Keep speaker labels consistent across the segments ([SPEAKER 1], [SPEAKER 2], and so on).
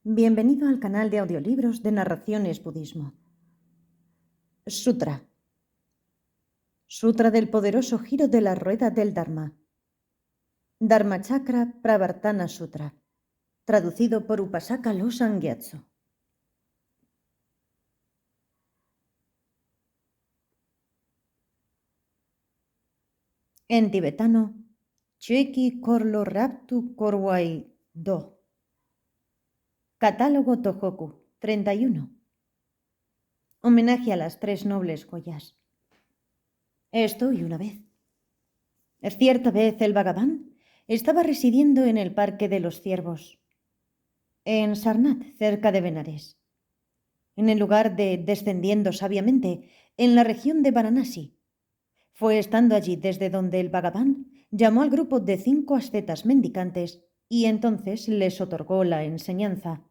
[SPEAKER 1] Bienvenido al canal de audiolibros de Narraciones Budismo. Sutra. Sutra del poderoso giro de la rueda del Dharma. Dharmachakra Pravartana Sutra. Traducido por Upasaka Losang Gyatso. En tibetano, Chueki Korlo Raptu Korwai Do. Catálogo Tohoku 31. Homenaje a las tres nobles joyas. Esto y una vez. Cierta vez el Bhagavan estaba residiendo en el Parque de los Ciervos, en Sarnath, cerca de Benares, en el lugar de Descendiendo Sabiamente, en la región de Varanasi. Fue estando allí desde donde el Bhagavan llamó al grupo de 5 ascetas mendicantes y entonces les otorgó la enseñanza.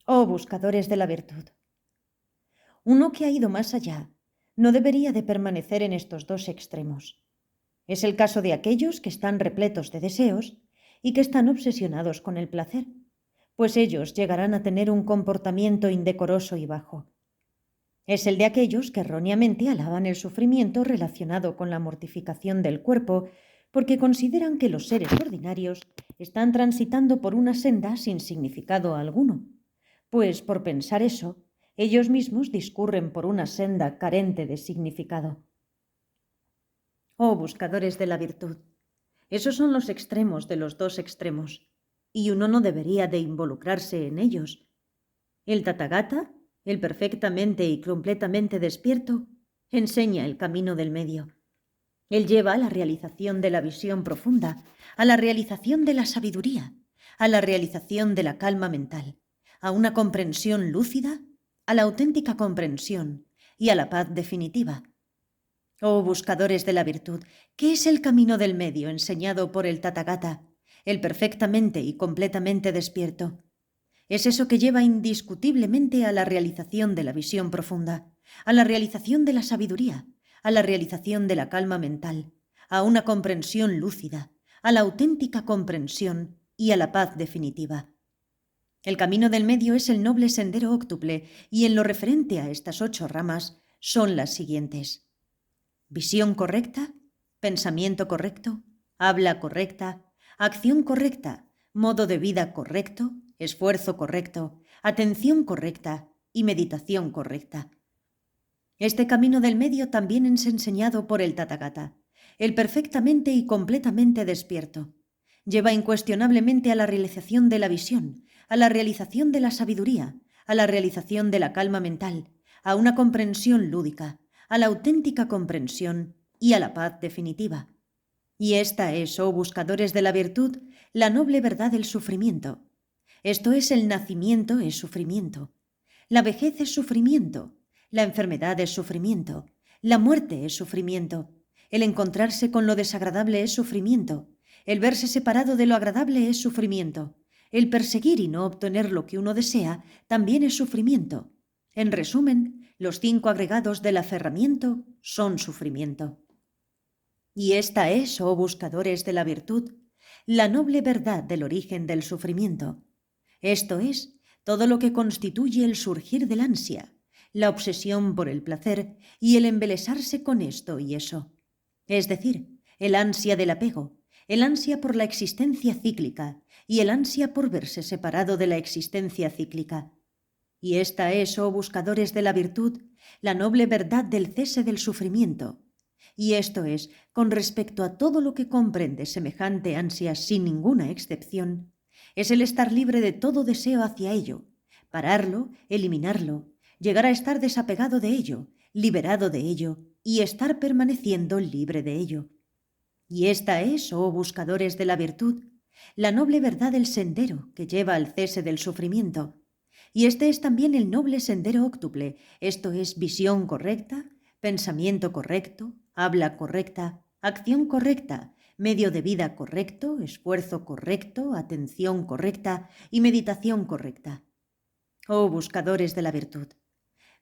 [SPEAKER 1] Oh buscadores de la virtud, uno que ha ido más allá no debería de permanecer en estos dos extremos. Es el caso de aquellos que están repletos de deseos y que están obsesionados con el placer, pues ellos llegarán a tener un comportamiento indecoroso y bajo. Es el de aquellos que erróneamente alaban el sufrimiento relacionado con la mortificación del cuerpo, porque consideran que los seres ordinarios están transitando por una senda sin significado alguno, pues por pensar eso, ellos mismos discurren por una senda carente de significado. Oh buscadores de la virtud, esos son los extremos de los dos extremos, y uno no debería de involucrarse en ellos. El Tathagata, el perfectamente y completamente despierto, enseña el camino del medio. Él lleva a la realización de la visión profunda, a la realización de la sabiduría, a la realización de la calma mental, a una comprensión lúcida, a la auténtica comprensión y a la paz definitiva. Oh buscadores de la virtud, ¿qué es el camino del medio enseñado por el Tathagata, el perfectamente y completamente despierto? Es eso que lleva indiscutiblemente a la realización de la visión profunda, a la realización de la sabiduría, a la realización de la calma mental, a una comprensión lúcida, a la auténtica comprensión y a la paz definitiva. El camino del medio es el noble sendero óctuple y en lo referente a estas 8 ramas son las siguientes: visión correcta, pensamiento correcto, habla correcta, acción correcta, modo de vida correcto, esfuerzo correcto, atención correcta y meditación correcta. Este camino del medio también es enseñado por el Tathagata, el perfectamente y completamente despierto. Lleva incuestionablemente a la realización de la visión, a la realización de la sabiduría, a la realización de la calma mental, a una comprensión lúdica, a la auténtica comprensión y a la paz definitiva. Y esta es, oh buscadores de la virtud, la noble verdad del sufrimiento. Esto es: el nacimiento es sufrimiento, la vejez es sufrimiento, la enfermedad es sufrimiento, la muerte es sufrimiento, el encontrarse con lo desagradable es sufrimiento, el verse separado de lo agradable es sufrimiento, el perseguir y no obtener lo que uno desea también es sufrimiento. En resumen, los 5 agregados del aferramiento son sufrimiento. Y esta es, oh buscadores de la virtud, la noble verdad del origen del sufrimiento. Esto es, todo lo que constituye el surgir del ansia, la obsesión por el placer y el embelesarse con esto y eso. Es decir, el ansia del apego, el ansia por la existencia cíclica y el ansia por verse separado de la existencia cíclica. Y esta es, oh buscadores de la virtud, la noble verdad del cese del sufrimiento. Y esto es, con respecto a todo lo que comprende semejante ansia sin ninguna excepción, es el estar libre de todo deseo hacia ello, pararlo, eliminarlo, llegar a estar desapegado de ello, liberado de ello y estar permaneciendo libre de ello. Y esta es, oh buscadores de la virtud, la noble verdad del sendero que lleva al cese del sufrimiento. Y este es también el noble sendero óctuple, esto es, visión correcta, pensamiento correcto, habla correcta, acción correcta, medio de vida correcto, esfuerzo correcto, atención correcta y meditación correcta. Oh buscadores de la virtud,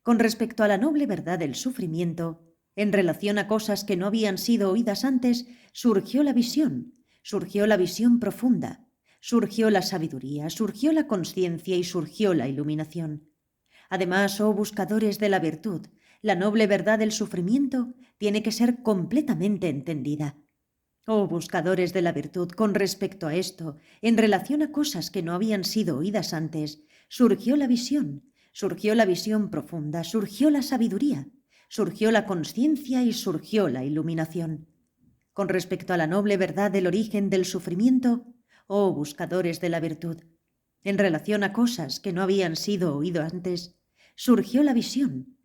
[SPEAKER 1] con respecto a la noble verdad del sufrimiento, en relación a cosas que no habían sido oídas antes, surgió la visión profunda, surgió la sabiduría, surgió la consciencia y surgió la iluminación. Además, oh buscadores de la virtud, la noble verdad del sufrimiento tiene que ser completamente entendida. Oh buscadores de la virtud, con respecto a esto, en relación a cosas que no habían sido oídas antes, surgió la visión profunda, surgió la sabiduría, surgió la consciencia y surgió la iluminación. Con respecto a la noble verdad del origen del sufrimiento, oh buscadores de la virtud, en relación a cosas que no habían sido oídas antes, surgió la visión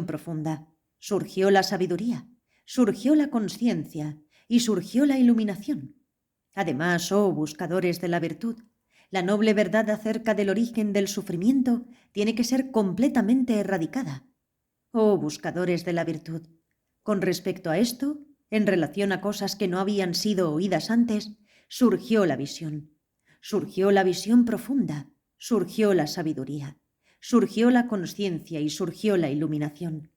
[SPEAKER 1] profunda, surgió la sabiduría, surgió la consciencia y surgió la iluminación. Además, oh buscadores de la virtud, la noble verdad acerca del origen del sufrimiento tiene que ser completamente erradicada. Oh buscadores de la virtud, con respecto a esto, en relación a cosas que no habían sido oídas antes, surgió la visión profunda, surgió la sabiduría, surgió la consciencia y surgió la iluminación.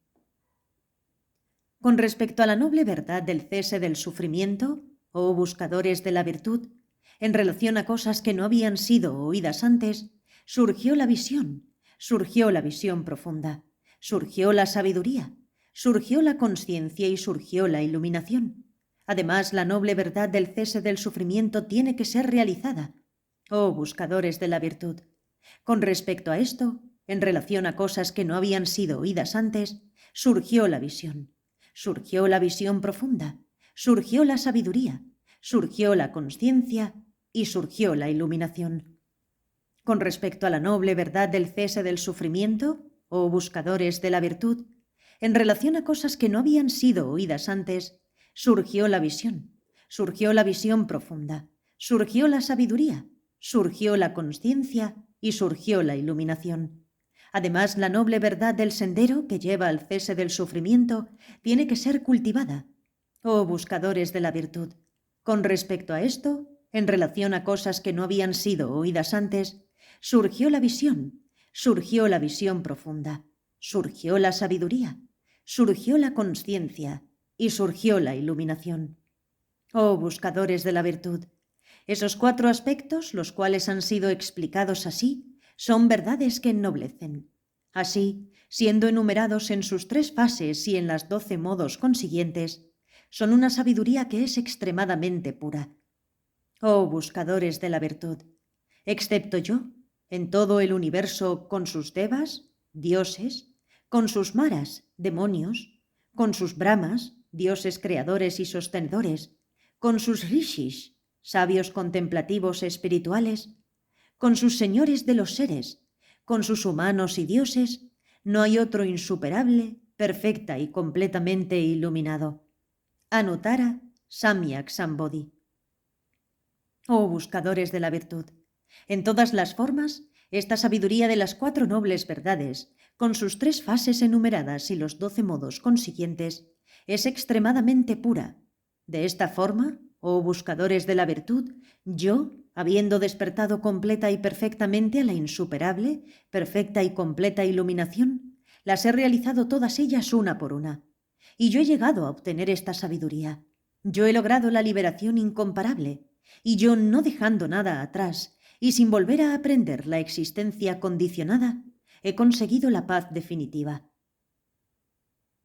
[SPEAKER 1] Con respecto a la noble verdad del cese del sufrimiento, oh buscadores de la virtud, en relación a cosas que no habían sido oídas antes, surgió la visión profunda, surgió la sabiduría, surgió la consciencia y surgió la iluminación. Además, la noble verdad del cese del sufrimiento tiene que ser realizada. Oh buscadores de la virtud, con respecto a esto, en relación a cosas que no habían sido oídas antes, surgió la visión profunda, surgió la sabiduría, surgió la consciencia y surgió la iluminación. Con respecto a la noble verdad del cese del sufrimiento, oh buscadores de la virtud, en relación a cosas que no habían sido oídas antes, surgió la visión profunda, surgió la sabiduría, surgió la consciencia y surgió la iluminación. Además, la noble verdad del sendero que lleva al cese del sufrimiento tiene que ser cultivada. Oh buscadores de la virtud, con respecto a esto, en relación a cosas que no habían sido oídas antes, surgió la visión profunda, surgió la sabiduría, surgió la consciencia y surgió la iluminación. Oh buscadores de la virtud, esos 4 aspectos, los cuales han sido explicados así, son verdades que ennoblecen. Así, siendo enumerados en sus 3 fases y en las 12 modos consiguientes, son una sabiduría que es extremadamente pura. Oh buscadores de la virtud, excepto yo, en todo el universo con sus devas, dioses, con sus maras, demonios, con sus brahmas, dioses creadores y sostenedores, con sus rishis, sabios contemplativos espirituales, con sus señores de los seres, con sus humanos y dioses, no hay otro insuperable, perfecta y completamente iluminado. Anuttara Samyak Sambodhi. Oh buscadores de la virtud, en todas las formas, esta sabiduría de las 4 nobles verdades, con sus 3 fases enumeradas y los 12 modos consiguientes, es extremadamente pura. De esta forma, oh buscadores de la virtud, yo, habiendo despertado completa y perfectamente a la insuperable, perfecta y completa iluminación, las he realizado todas ellas una por una. Y yo he llegado a obtener esta sabiduría. Yo he logrado la liberación incomparable, y yo, no dejando nada atrás y sin volver a aprender la existencia condicionada, he conseguido la paz definitiva.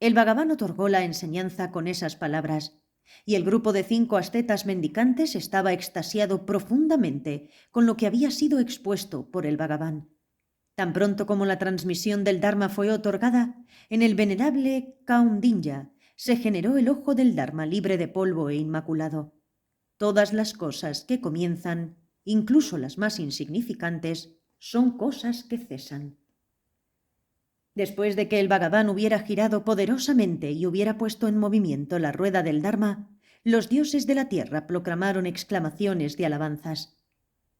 [SPEAKER 1] El Bhagavan otorgó la enseñanza con esas palabras, y el grupo de 5 ascetas mendicantes estaba extasiado profundamente con lo que había sido expuesto por el Bhagavan. Tan pronto como la transmisión del Dharma fue otorgada, en el venerable Kaundinya se generó el ojo del Dharma libre de polvo e inmaculado. Todas las cosas que comienzan, incluso las más insignificantes, son cosas que cesan. Después de que el Bhagavan hubiera girado poderosamente y hubiera puesto en movimiento la rueda del Dharma, los dioses de la tierra proclamaron exclamaciones de alabanzas.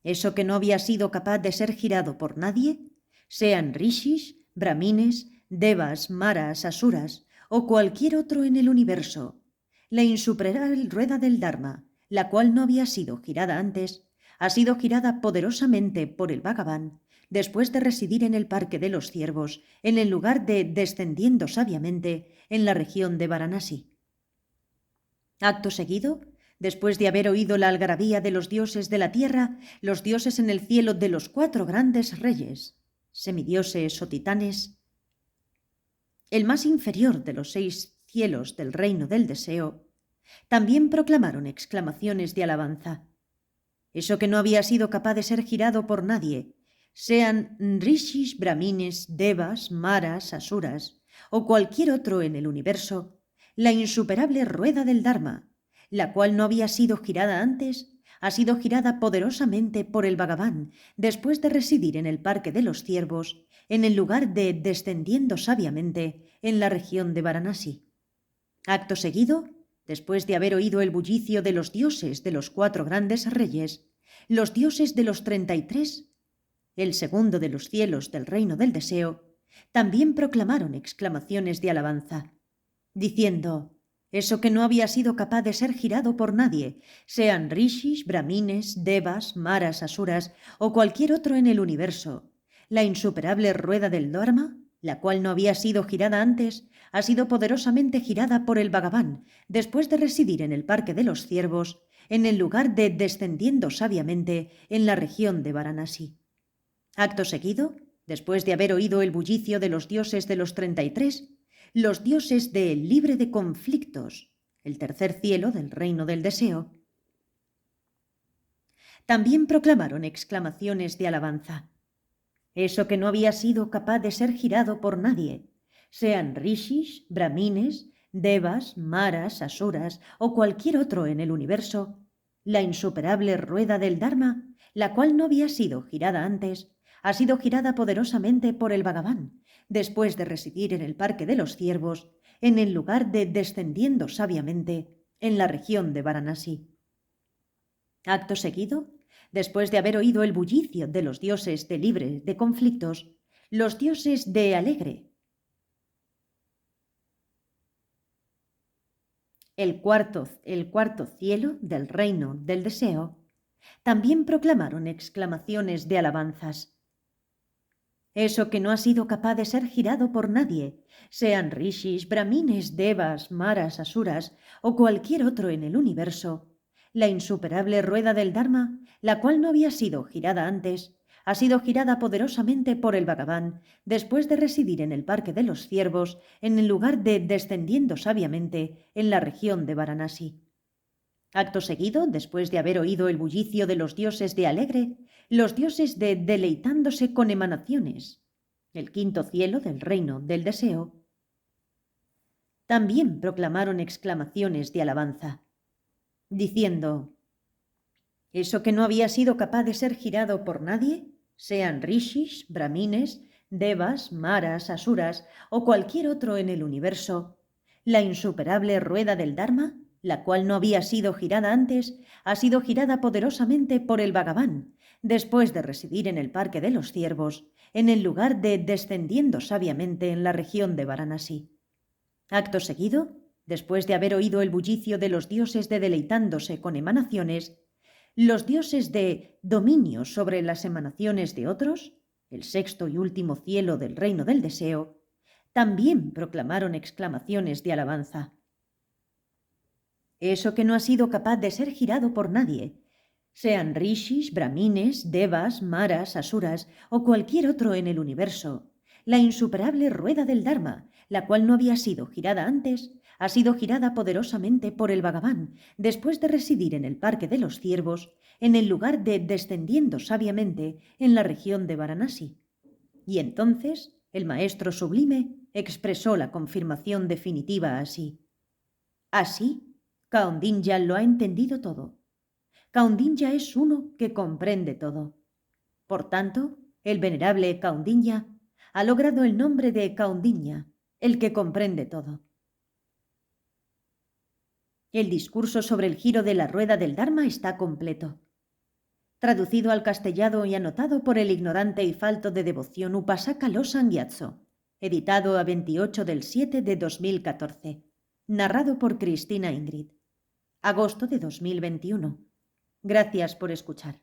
[SPEAKER 1] Eso que no había sido capaz de ser girado por nadie, sean rishis, brahmines, devas, maras, asuras o cualquier otro en el universo, la insuperable rueda del Dharma, la cual no había sido girada antes, ha sido girada poderosamente por el Bhagavan, después de residir en el Parque de los Ciervos, en el lugar de descendiendo sabiamente en la región de Varanasi. Acto seguido, después de haber oído la algarabía de los dioses de la tierra, los dioses en el cielo de los 4 grandes reyes, semidioses o titanes, el más inferior de los 6 cielos del reino del deseo, también proclamaron exclamaciones de alabanza. Eso que no había sido capaz de ser girado por nadie, sean rishis, brahmines, devas, maras, asuras o cualquier otro en el universo, la insuperable rueda del Dharma, la cual no había sido girada antes, ha sido girada poderosamente por el Bhagavan después de residir en el Parque de los Ciervos, en el lugar de descendiendo sabiamente en la región de Varanasi. Acto seguido, después de haber oído el bullicio de los dioses de los 4 grandes reyes, los dioses de los 33, el segundo de los cielos del reino del deseo, también proclamaron exclamaciones de alabanza, diciendo: eso que no había sido capaz de ser girado por nadie, sean rishis, brahmines, devas, maras, asuras o cualquier otro en el universo, la insuperable rueda del Dharma, la cual no había sido girada antes, ha sido poderosamente girada por el Bhagavan después de residir en el Parque de los Ciervos, en el lugar de descendiendo sabiamente en la región de Varanasi. Acto seguido, después de haber oído el bullicio de los dioses de los 33, los dioses de libre de conflictos, el tercer cielo del reino del deseo, también proclamaron exclamaciones de alabanza. Eso que no había sido capaz de ser girado por nadie, sean rishis, brahmines, devas, maras, asuras o cualquier otro en el universo, la insuperable rueda del Dharma, la cual no había sido girada antes, ha sido girada poderosamente por el Bhagavan, después de residir en el Parque de los Ciervos, en el lugar de descendiendo sabiamente en la región de Varanasi. Acto seguido, después de haber oído el bullicio de los dioses de libre de conflictos, los dioses de alegre, el cuarto cielo del reino del deseo, también proclamaron exclamaciones de alabanzas. Eso que no ha sido capaz de ser girado por nadie, sean rishis, brahmines, devas, maras, asuras o cualquier otro en el universo, la insuperable rueda del Dharma, la cual no había sido girada antes, ha sido girada poderosamente por el Bhagavan después de residir en el Parque de los Ciervos, en el lugar de descendiendo sabiamente en la región de Varanasi. Acto seguido, después de haber oído el bullicio de los dioses de alegre, los dioses de deleitándose con emanaciones, el quinto cielo del reino del deseo, también proclamaron exclamaciones de alabanza, diciendo: eso que no había sido capaz de ser girado por nadie, sean rishis, brahmines, devas, maras, asuras o cualquier otro en el universo, la insuperable rueda del Dharma, la cual no había sido girada antes, ha sido girada poderosamente por el Bhagavan, después de residir en el Parque de los Ciervos, en el lugar de descendiendo sabiamente en la región de Varanasi. Acto seguido, después de haber oído el bullicio de los dioses de deleitándose con emanaciones, los dioses de dominio sobre las emanaciones de otros, el sexto y último cielo del reino del deseo, también proclamaron exclamaciones de alabanza. Eso que no ha sido capaz de ser girado por nadie, sean rishis, brahmines, devas, maras, asuras o cualquier otro en el universo, la insuperable rueda del Dharma, la cual no había sido girada antes, ha sido girada poderosamente por el Bhagavan después de residir en el Parque de los Ciervos, en el lugar de descendiendo sabiamente en la región de Varanasi. Y entonces el maestro sublime expresó la confirmación definitiva así: así, Kaundinya lo ha entendido todo. Kaundinya es uno que comprende todo. Por tanto, el venerable Kaundinya ha logrado el nombre de Kaundinya, el que comprende todo. El discurso sobre el giro de la rueda del Dharma está completo. Traducido al castellano y anotado por el ignorante y falto de devoción Upasaka Losang Gyatso, editado a 28/7/2014, narrado por Cristina Ingrid. Agosto de 2021. Gracias por escuchar.